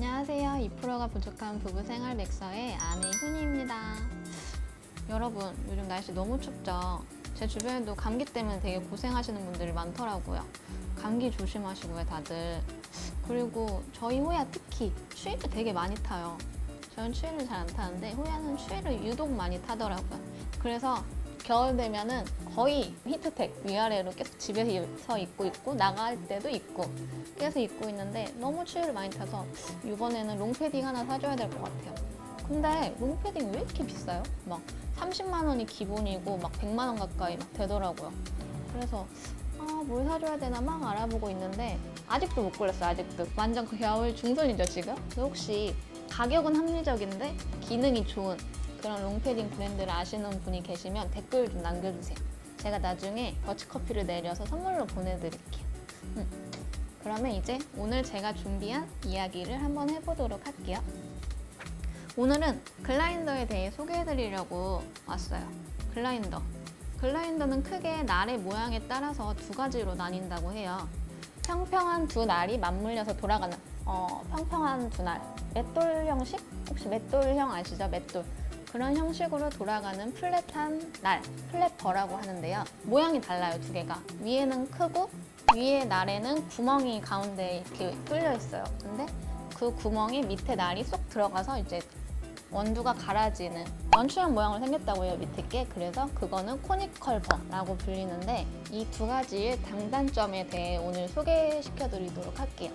안녕하세요. 2%가 부족한 부부 생활 백서의 아내 훈이입니다. 여러분, 요즘 날씨 너무 춥죠? 제 주변에도 감기 때문에 되게 고생하시는 분들이 많더라고요. 감기 조심하시고요, 다들. 그리고 저희 호야 특히 추위를 되게 많이 타요. 저는 추위를 잘 안 타는데 호야는 추위를 유독 많이 타더라고요. 그래서 겨울 되면은 거의 히트텍 위아래로 계속 집에서 입고 있고 나갈 때도 입고 계속 입고 있는데 너무 추위를 많이 타서 이번에는 롱패딩 하나 사줘야 될 것 같아요. 근데 롱패딩 왜 이렇게 비싸요? 막 30만 원이 기본이고 막 100만 원 가까이 막 되더라고요. 그래서 뭘 사줘야 되나 막 알아보고 있는데 아직도 못 골랐어요. 아직도 완전 겨울 중순이죠 지금. 그래서 혹시 가격은 합리적인데 기능이 좋은 그런 롱패딩 브랜드를 아시는 분이 계시면 댓글 좀 남겨주세요. 제가 나중에 더치커피를 내려서 선물로 보내드릴게요. 그러면 이제 오늘 제가 준비한 이야기를 한번 해보도록 할게요. 오늘은 글라인더에 대해 소개해드리려고 왔어요. 글라인더는 크게 날의 모양에 따라서 두 가지로 나뉜다고 해요. 평평한 두 날이 맞물려서 돌아가는 평평한 두 날, 맷돌 형식? 혹시 맷돌형 아시죠? 맷돌. 그런 형식으로 돌아가는 플랫한 날, 플랫버라고 하는데요. 모양이 달라요, 두 개가. 위에는 크고 위에 날에는 구멍이 가운데 이렇게 뚫려 있어요. 근데 그 구멍에 밑에 날이 쏙 들어가서 이제 원두가 갈아지는 원추형 모양으로 생겼다고 해요, 밑에 게. 그래서 그거는 코니컬버라고 불리는데 이 두 가지의 장단점에 대해 오늘 소개시켜 드리도록 할게요.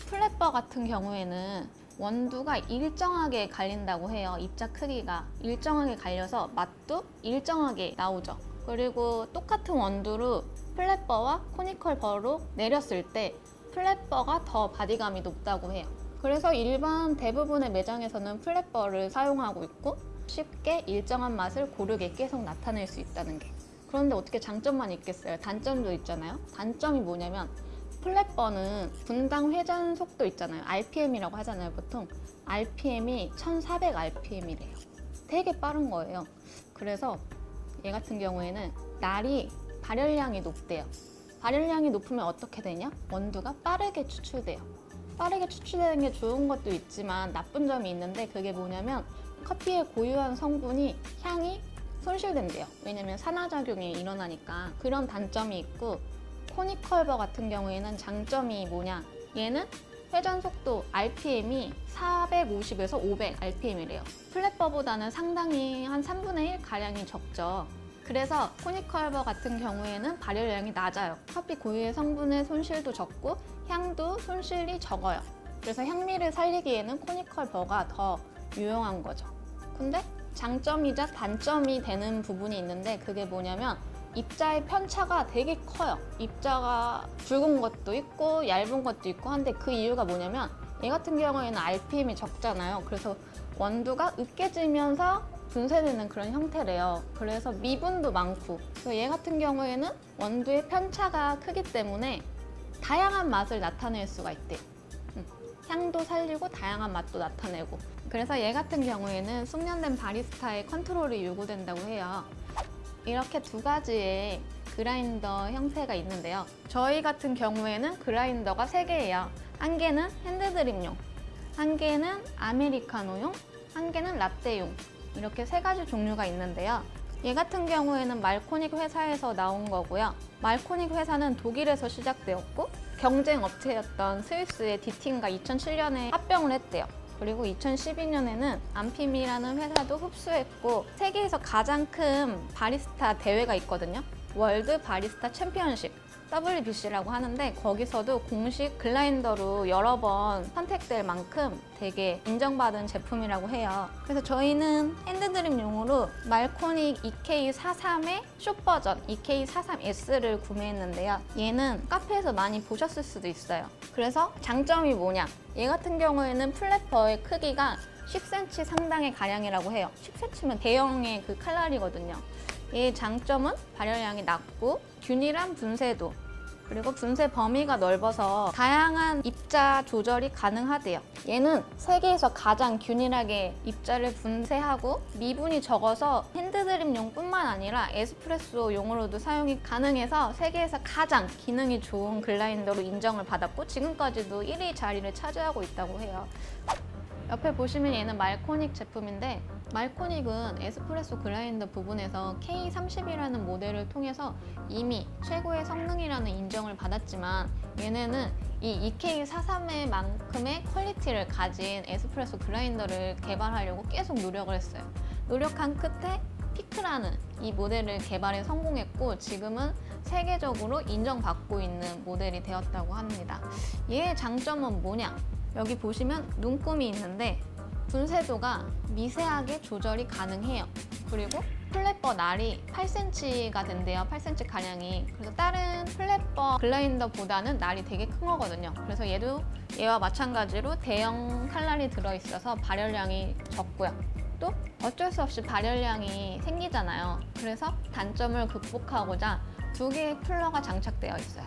플랫버 같은 경우에는 원두가 일정하게 갈린다고 해요. 입자 크기가 일정하게 갈려서 맛도 일정하게 나오죠. 그리고 똑같은 원두로 플랫버와 코니컬버로 내렸을 때 플랫버가 더 바디감이 높다고 해요. 그래서 일반 대부분의 매장에서는 플랫버를 사용하고 있고 쉽게 일정한 맛을 고르게 계속 나타낼 수 있다는 게. 그런데 어떻게 장점만 있겠어요? 단점도 있잖아요. 단점이 뭐냐면 플랫버는 분당 회전 속도 있잖아요. RPM이라고 하잖아요, 보통. RPM이 1400 RPM이래요. 되게 빠른 거예요. 그래서 얘 같은 경우에는 날이 발열량이 높대요. 발열량이 높으면 어떻게 되냐? 원두가 빠르게 추출돼요. 빠르게 추출되는 게 좋은 것도 있지만 나쁜 점이 있는데 그게 뭐냐면 커피의 고유한 성분이 향이 손실된대요. 왜냐면 산화작용이 일어나니까. 그런 단점이 있고 코니컬버 같은 경우에는 장점이 뭐냐? 얘는 회전 속도 RPM이 450에서 500 RPM이래요. 플랫버보다는 상당히 한 3분의 1 가량이 적죠. 그래서 코니컬버 같은 경우에는 발열량이 낮아요. 커피 고유의 성분의 손실도 적고 향도 손실이 적어요. 그래서 향미를 살리기에는 코니컬버가 더 유용한 거죠. 근데 장점이자 단점이 되는 부분이 있는데 그게 뭐냐면 입자의 편차가 되게 커요. 입자가 굵은 것도 있고 얇은 것도 있고 한데 그 이유가 뭐냐면 얘 같은 경우에는 RPM이 적잖아요. 그래서 원두가 으깨지면서 분쇄되는 그런 형태래요. 그래서 미분도 많고 그래서 얘 같은 경우에는 원두의 편차가 크기 때문에 다양한 맛을 나타낼 수가 있대요. 향도 살리고 다양한 맛도 나타내고 그래서 얘 같은 경우에는 숙련된 바리스타의 컨트롤이 요구된다고 해요. 이렇게 두 가지의 그라인더 형태가 있는데요. 저희 같은 경우에는 그라인더가 3개예요. 한 개는 핸드드립용, 한 개는 아메리카노용, 한 개는 라떼용 이렇게 3가지 종류가 있는데요. 얘 같은 경우에는 말코닉 회사에서 나온 거고요. 말코닉 회사는 독일에서 시작되었고 경쟁 업체였던 스위스의 디팅과 2007년에 합병을 했대요. 그리고 2012년에는 안핌이라는 회사도 흡수했고 세계에서 가장 큰 바리스타 대회가 있거든요. 월드 바리스타 챔피언십 WBC라고 하는데 거기서도 공식 글라인더로 여러 번 선택될 만큼 되게 인정받은 제품이라고 해요. 그래서 저희는 핸드드립용으로 말코닉 EK43의 숏버전 EK43S를 구매했는데요. 얘는 카페에서 많이 보셨을 수도 있어요. 그래서 장점이 뭐냐? 얘 같은 경우에는 플랫버의 크기가 10cm 상당의 가량이라고 해요. 10cm면 대형의 그 칼날이거든요. 얘의 장점은 발열량이 낮고 균일한 분쇄도 그리고 분쇄 범위가 넓어서 다양한 입자 조절이 가능하대요. 얘는 세계에서 가장 균일하게 입자를 분쇄하고 미분이 적어서 핸드드립용 뿐만 아니라 에스프레소용으로도 사용이 가능해서 세계에서 가장 기능이 좋은 글라인더로 인정을 받았고 지금까지도 1위 자리를 차지하고 있다고 해요. 옆에 보시면 얘는 말코닉 제품인데 말코닉은 에스프레소 글라인더 부분에서 K30이라는 모델을 통해서 이미 최고의 성능이라는 인정을 받았지만 얘네는 이 EK43만큼의 퀄리티를 가진 에스프레소 글라인더를 개발하려고 계속 노력을 했어요. 노력한 끝에 피크라는 이 모델을 개발에 성공했고 지금은 세계적으로 인정받고 있는 모델이 되었다고 합니다. 얘의 장점은 뭐냐? 여기 보시면 눈금이 있는데 분쇄도가 미세하게 조절이 가능해요. 그리고 플랫버 날이 8cm가 된대요. 8cm 가량이. 그래서 다른 플랫버 글라인더보다는 날이 되게 큰 거거든요. 그래서 얘와 마찬가지로 대형 칼날이 들어있어서 발열량이 적고요. 또 어쩔 수 없이 발열량이 생기잖아요. 그래서 단점을 극복하고자 2개의 쿨러가 장착되어 있어요.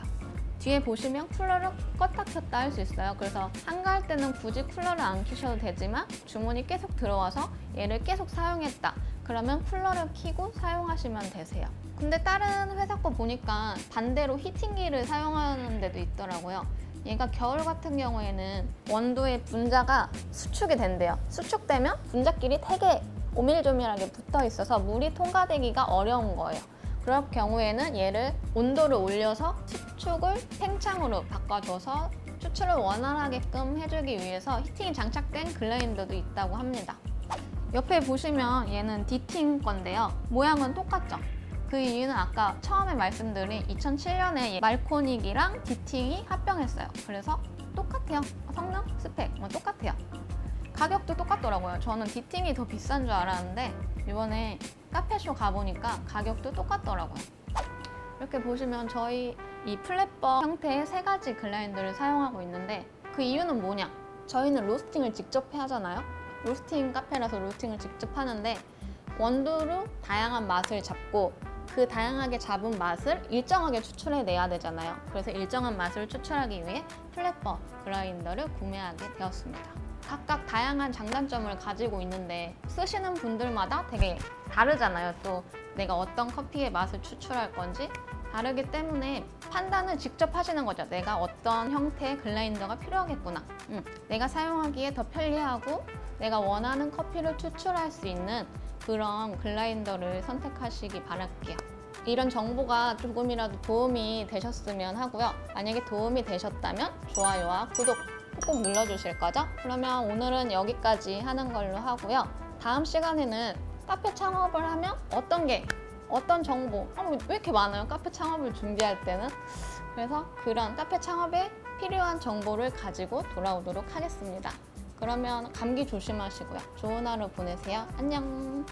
뒤에 보시면 쿨러를 껐다 켰다 할 수 있어요. 그래서 한가할 때는 굳이 쿨러를 안 켜셔도 되지만 주문이 계속 들어와서 얘를 계속 사용했다. 그러면 쿨러를 켜고 사용하시면 되세요. 근데 다른 회사 거 보니까 반대로 히팅기를 사용하는 데도 있더라고요. 얘가 겨울 같은 경우에는 원도의 분자가 수축이 된대요. 수축되면 분자끼리 되게 오밀조밀하게 붙어 있어서 물이 통과되기가 어려운 거예요. 그럴 경우에는 얘를 온도를 올려서 수축을 팽창으로 바꿔줘서 추출을 원활하게끔 해주기 위해서 히팅이 장착된 글라인더도 있다고 합니다. 옆에 보시면 얘는 디팅 건데요. 모양은 똑같죠? 그 이유는 아까 처음에 말씀드린 2007년에 말코닉이랑 디팅이 합병했어요. 그래서 똑같아요. 성능, 스펙 뭐 똑같아요. 가격도 똑같더라고요. 저는 디팅이 더 비싼 줄 알았는데 이번에 카페쇼 가보니까 가격도 똑같더라고요. 이렇게 보시면 저희 이 플랫버 형태의 3가지 글라인더를 사용하고 있는데 그 이유는 뭐냐? 저희는 로스팅을 직접 하잖아요. 로스팅 카페라서 로스팅을 직접 하는데 원두로 다양한 맛을 잡고 그 다양하게 잡은 맛을 일정하게 추출해내야 되잖아요. 그래서 일정한 맛을 추출하기 위해 플랫버 글라인더를 구매하게 되었습니다. 각각 다양한 장단점을 가지고 있는데 쓰시는 분들마다 되게 다르잖아요. 또 내가 어떤 커피의 맛을 추출할 건지 다르기 때문에 판단을 직접 하시는 거죠. 내가 어떤 형태의 글라인더가 필요하겠구나. 내가 사용하기에 더 편리하고 내가 원하는 커피를 추출할 수 있는 그런 글라인더를 선택하시기 바랄게요. 이런 정보가 조금이라도 도움이 되셨으면 하고요. 만약에 도움이 되셨다면 좋아요와 구독 꼭 눌러주실 거죠? 그러면 오늘은 여기까지 하는 걸로 하고요. 다음 시간에는 카페 창업을 하면 어떤 정보 왜 이렇게 많아요? 카페 창업을 준비할 때는. 그래서 그런 카페 창업에 필요한 정보를 가지고 돌아오도록 하겠습니다. 그러면 감기 조심하시고요. 좋은 하루 보내세요. 안녕.